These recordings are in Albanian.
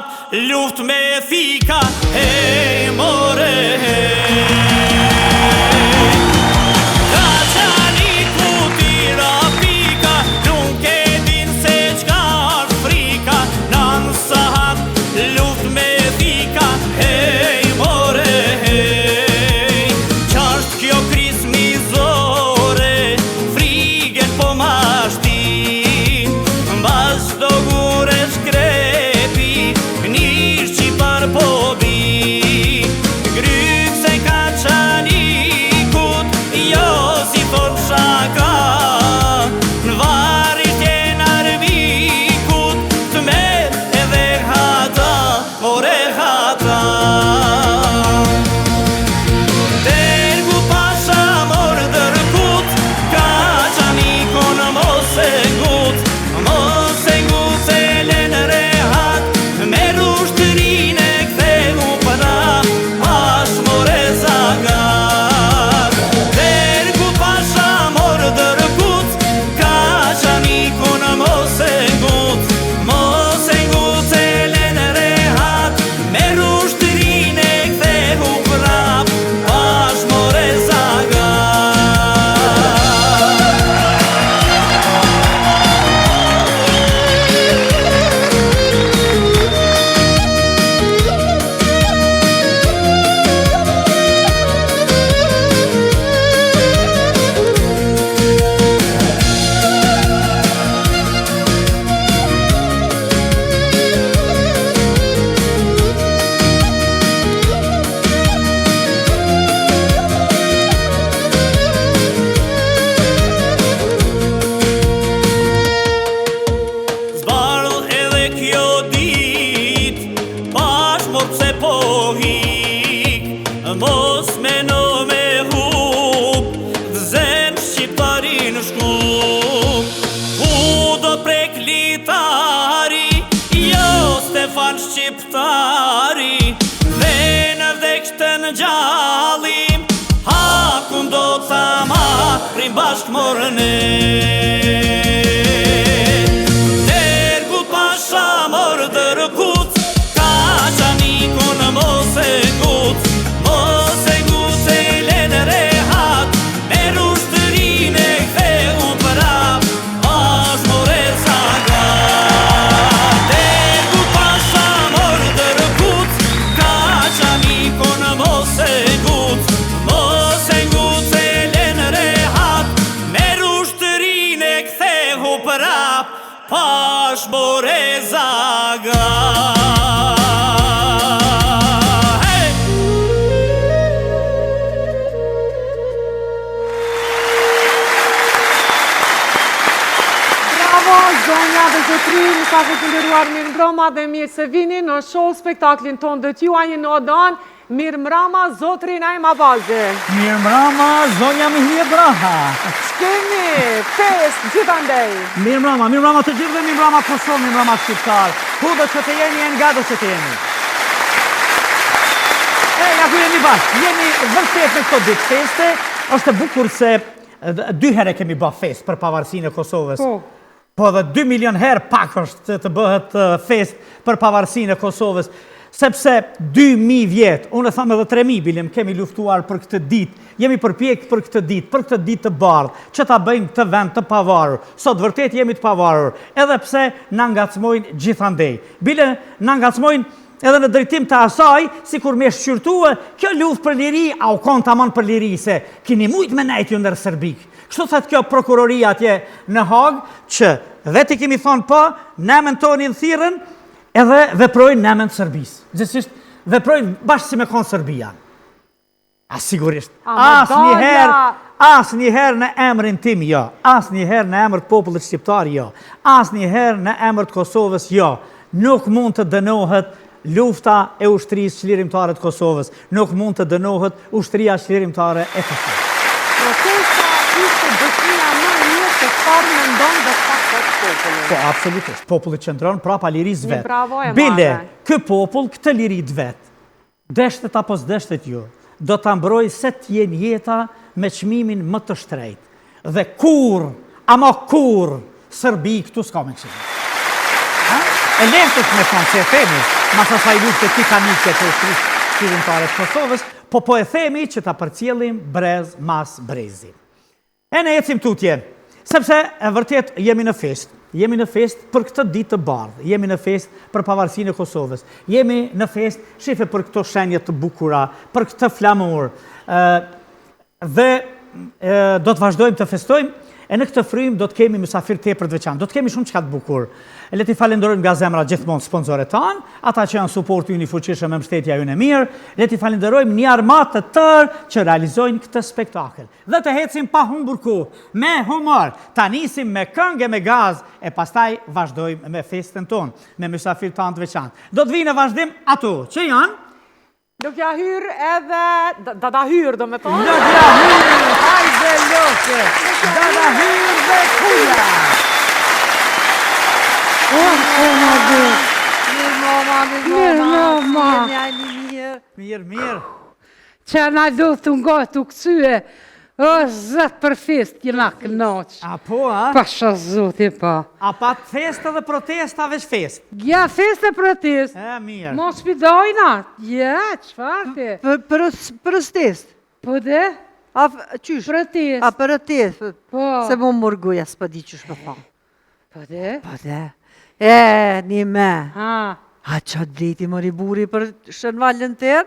sahat luft me thika, hej more hej. Shqiptari dhe në vdekten gjallim, hakun do të marrim bashk morëne. Dergut pasha mor dërgut, ka qanikun mos e gut e len rehat, me rushtërin e kthe u prap, bash more zagat. Dergut pasha mor dërgut, ka qanikun mos e gut e len rehat, me rushtërin e kthe u prap, bash more zagat. Zonja dhe zotrin, sa të nderuar, mirë mbrëma dhe mirë se vini në show spektaklin ton dhe t'ju një në odan. Mirë mbrëma zotrin Ajma Bazhe. Mirë mbrëma zonja Mihje Braha. Shkemi fest gjithandej. Mirë mbrëma të gjithë dhe mirë mbrëma Kosovë, mirë mbrëma shqiptar. Ku do që të jeni e nga do që të jeni. Ja ku jemi bashkë, jemi vërtet me këto ditë feste. Është e bukur se 2 herë kemi bë fest për pavarësinë e Kosovës. Po dhe 2 milion herë pak është të bëhet fest për pavarësinë e Kosovës, sepse 2000 vjetë, unë e thamë edhe 3000 bilim, kemi luftuar për këtë ditë, jemi përpjek për këtë ditë të bardhë, që ta bëjmë këtë vend të pavarur. Sot vërtet jemi të pavarur, edhe pse na ngacmojnë gjithandej. Bile na ngacmojnë edhe në drejtim të asaj, si kur me shqyrtue, kjo luft për liri, a u konë tamon për liri, se kini mujt me nejt ju ndër Serbik. Kështu thët kjo prokuroria atje në Hagë, që dhe ti kemi thonë po, nemen tonin thirën, edhe veprojnë nemen Serbisë. Gjithësisht, veprojnë bashkë si me konë Serbia. Sigurisht. As njëherë në emrin tim, jo. As njëherë në emër të popullit shqiptar, jo. As njëherë në emër të Kosovës, jo. Nuk mund të dënohet lufta e ushtrisë çlirimtare të Kosovës. Nuk mund të dënohet ushtria çlirimtare e Kosovës. Protesta ishte dëshmia më e mirë se çfarë mendon dhe çfarë thotë populli. Po, absolutisht. Populli qëndron prapa lirisë vet. Bravo e Bile, madhe. ky popull këtë lirit vet, deshtet apo s'deshtet ju, do ta mbroj se t'jen jeta me çmimin më të shtrejtë. Dhe kur, ama kur, Serbi këtu s'ka me qenë. e lehtës me thonë se e themi, mas asaj lufte titanike të shkrimtare të Kosovës, po e themi që ta përcjellim brez mas brezi. E ne ecim tutje, sepse e vërtet jemi në fest. Jemi në fest për këtë ditë të bardhë, jemi në fest për pavarësinë e Kosovës, jemi në fest shife për këto shenje të bukura, për këtë flamur, dhe do të vazhdojmë të festojmë, e në këtë frym do të kemi mysafir tepër të veçantë, do të kemi shumë çka të bukur. Le t'i falenderojmë nga zemra gjithmonë sponsorët tanë, ata që janë suporti ynë i fuqishëm me mbështetja ynë e mirë, le t'i falenderojmë një armatë të tërë që realizojnë këtë spektakël. Dhe të hecim pa humbur kohë, me humor, ta nisim me këngë e me gaz, e pastaj vazhdojmë me festën tonë, me mysafir tanë të veçantë. Do të vinë në vazhdim ato, që janë? Nuk ja hyrë edhe... Da hyrë, do me thonë? Nuk ja hyrë, hajde loke! Da hyrë dhe kuja! Mirë, mama. Mirë. Që na do të nga të kësue, o zëtë për fest, kina kënaq. A po, a? Pasha zote, pa. A pa fest dhe protesta veç fest? Ja, fest e protest. Mirë. Mos pidojna. Ja, qfarte? Protest. Po dhe? A qysh? Protest. A protest. Po. Se më mërguja, s'pa di qysh me thonë. Po dhe? Po dhe. Një me. Ha. A qatë bleti më riburi për Shën Valentin?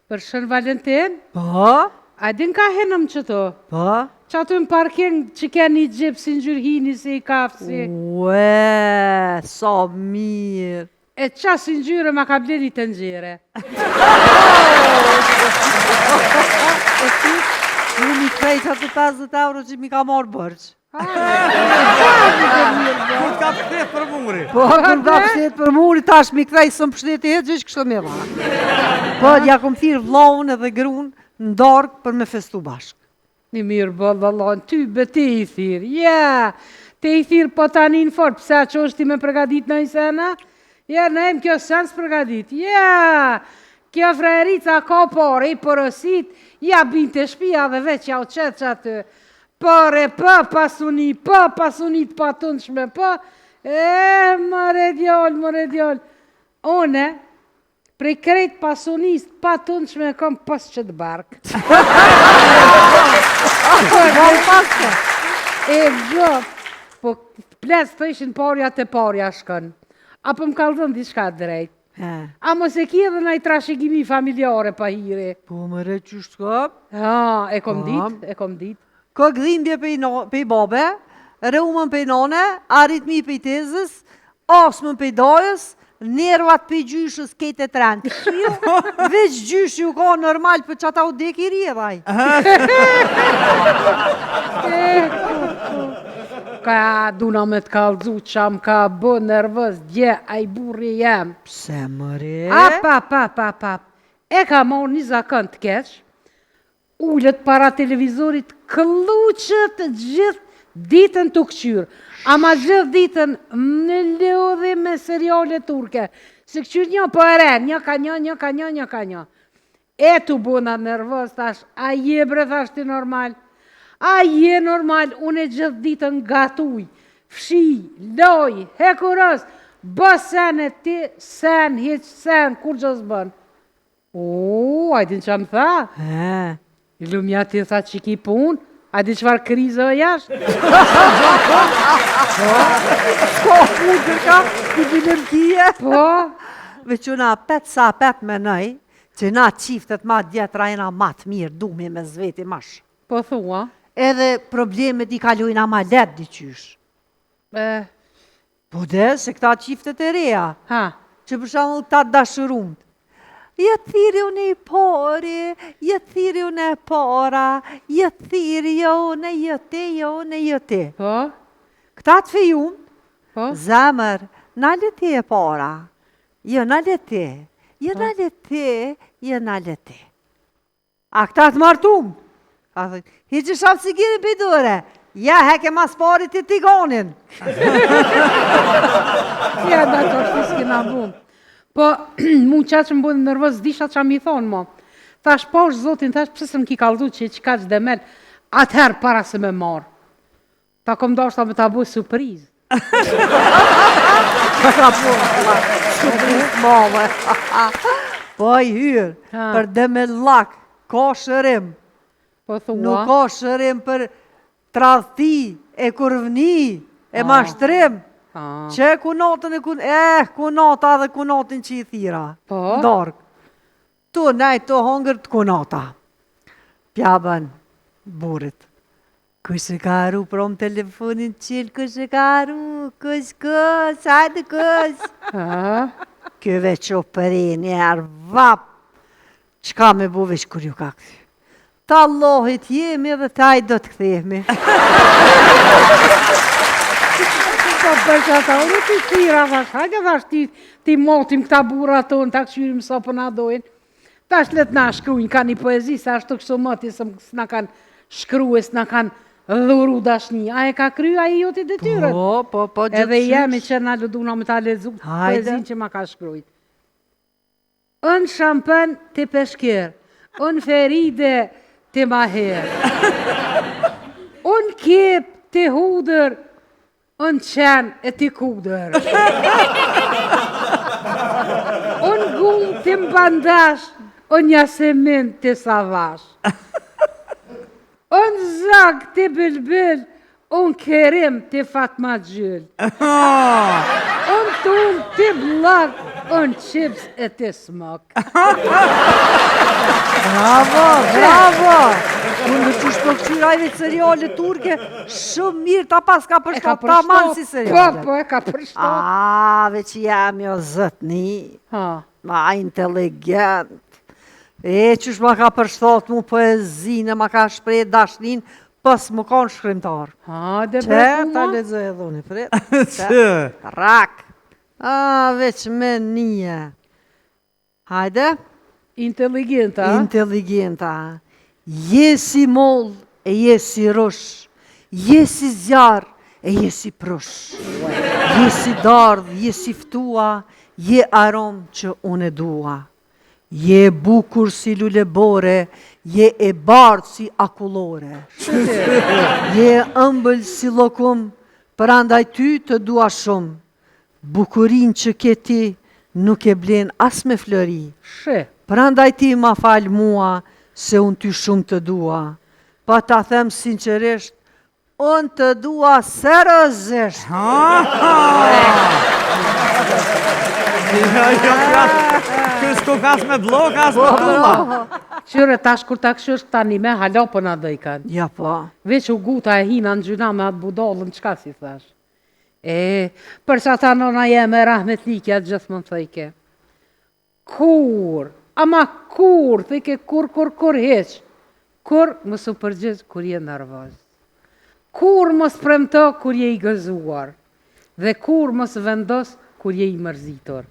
Për Shën Valentin? Po. A din ka henëm qëto? Po. Që ato në parking që ke një gjipë si në gjyrhini si i kafësi. Ue, sa mirë. E qa si në gjyre ma ka bleni të njëre. E ti, ju mi krejt atë 50 euro që mi ka marrë bërgjë. Kur ka fshet për muri? Po, kur ka fshet për muri, tash mi krejt së më pështet e hetë, gjysh kështë me va. Po, ja kom thirë vllaun edhe gruan në darkë për me festu bashkë. Një mirë bëllë, vëllon, ty bëti i thirë, ja, te i thirë po tani në forë, pëse që është ti me pregadit në i sena? Ja, në emë kjo sens pregadit, ja, kjo frajerica ka pare, i përësit, ja binte shpia dhe veç ja u qetë që atë, pare, pasunit të patundshme, mëre djoll, one, prej krejt pasunist patundshme kom pas qëtë barkë. E gjop, po ples të ishin parja të parja shkën. Apo më kaldhën diçka drejt. A mos e kje dhe nëjë trashëgimi familjare pa hire. Po më re qështë kap? Ha, e kom dit. Ka gdhimbje pe i babe, reumën pe i nane, aritmi pe i tezës, asmën pe i dajës, nervat pe i gjyshës kete të rëndë. Veç gjyshë ju ka normal për që ata u dek i rjedhaj. Ka duna me të kalëzu që am ka bë nervës, dje, a i burri jem. Pse më re? Apa. E ka morë një zakon të keq, ullët para televizorit, këlluqët gjithë ditën të këqyrë. Ama gjithë ditën në lodhe me seriale turke. Se këqyrë një po e ren, një ka një. E të bona nervës, tash, a je bre, thash ti normal. A je normal, unë e gjithë ditën gatuj, fshi, loj, hekurës, bë sen e ti, sen, heq sen, kur gjës bën. O, a din që më tha? I lumja ti tha që ki pun, a di qëfar krizë o jashtë? Ko punë kërka, i bilim kije. Po? Veç una pet me nëj, që na qiftet ma djetra e na matë mirë, dumi me zveti mash. Po thua? Edhe problemet i kalujna ma let diqysh. Po dhe, se këta qiftet e reja, që për shumë ta dashërumt. Jetë thiri unë i pari, jetë thiri unë e para, jetë thiri jo në jëte. Po? Këta të fejum, Po? zemër, në lete e para, jo në lete, jo në lete. A këta të martum, a thëjtë, hiqë shafë si gjeni për i dore, ja heke mas parit të tigonin. Ja, da të është të s'kina bunë. Po, mu qatë që më bëndë nërvës, disha që mi thonë, mo. Thash, po është zotin, thash, pëse se më ki kaldu që që ka që demel, atëherë para se me marë. Ta kom do është ta me ta bëjë surprizë. Ka puna, shumë male. Po i hyrë, për demellak, ka shërim. Po thua? Nuk ka shërim për tradhti, e kurvni, e mashtrim. Që kunatën kunata dhe kunatin që i thira. Po? Dark. Tu nejt të hongër të kunata. Pjabën, burit. Kush e ka arru prom telefonin qilë, kush e ka arru, kush, hajde kush. Kjo veç o përi njerë, vap. Qka me bu veç kur ju ka këthy? Ta Allahit jemi dhe taj do të këthemi. Po përka ta, unë t'i thira, thash, hajde thash ti motim këta bura tonë, ta këshyrim sa për na dojnë. Tash let na shkrujnë, ka një poezi, sa ashtu kështu mëti, s'na kanë shkruje, s'na kanë dhuru dashni. A e ka kryu, a i joti detyrët? Po, gjithë edhe jemi që na lëduna me ta lezu poezin që ma ka shkrujt. Unë shampen të peshker, unë feride të maher, unë kep të hudër, unë qenë e të kudër. Unë gullë të mbandash, unë jasemin të savash. Unë zag të bilbil, unë kerim të Fatma Gjyll. Unë tunë të blak, unë qips e të smok. Bravo! Unë në që shpëkqyrajve seriale turke, shumë mirë ta pas ka përshtot, ta manë si seriale. Po, e ka përshtot. Veç jam jo zëtni, ma inteligent. Që shma ka përshtot mu poezinë, ma ka shprej dashnin, pës më konë shkrimtar. Hajde bre kuma. Ta lezoj edhe unë, prit. Rak. Veç me nije. Hajde. Inteligenta. Inteligenta. Jesi moll e jesi rush. Jesi zjarë e jesi prush. Jesi dardh, jesi ftua, je arom që unë e dua. Je bukur si lulebore, je e bardh si akullore. Je ëmbël si lokum, për andaj ty të dua shumë. Bukurin që ke ti nuk e blen as me flëri. Për andaj ti ma falë mua, se unë ty shumë të dua. Pa ta them sinqerisht, unë të dua seriozisht. Kësë ku kas me blok, as me tuma. Qyre tash kur ta këshysh tani me hala për na dojkan. Ja po. Veç u guta e hina në gjyna me atë budallën, qka si thash? Për që ata nëna jeme rahmetlikja gjithë më thëjke. Kur, ama kur, thëjke kur heq. Kur mësë përgjith kur je nervoz. Kur mësë premto kur je i gëzuar. Dhe kur mësë vendos kur je i mërzitor.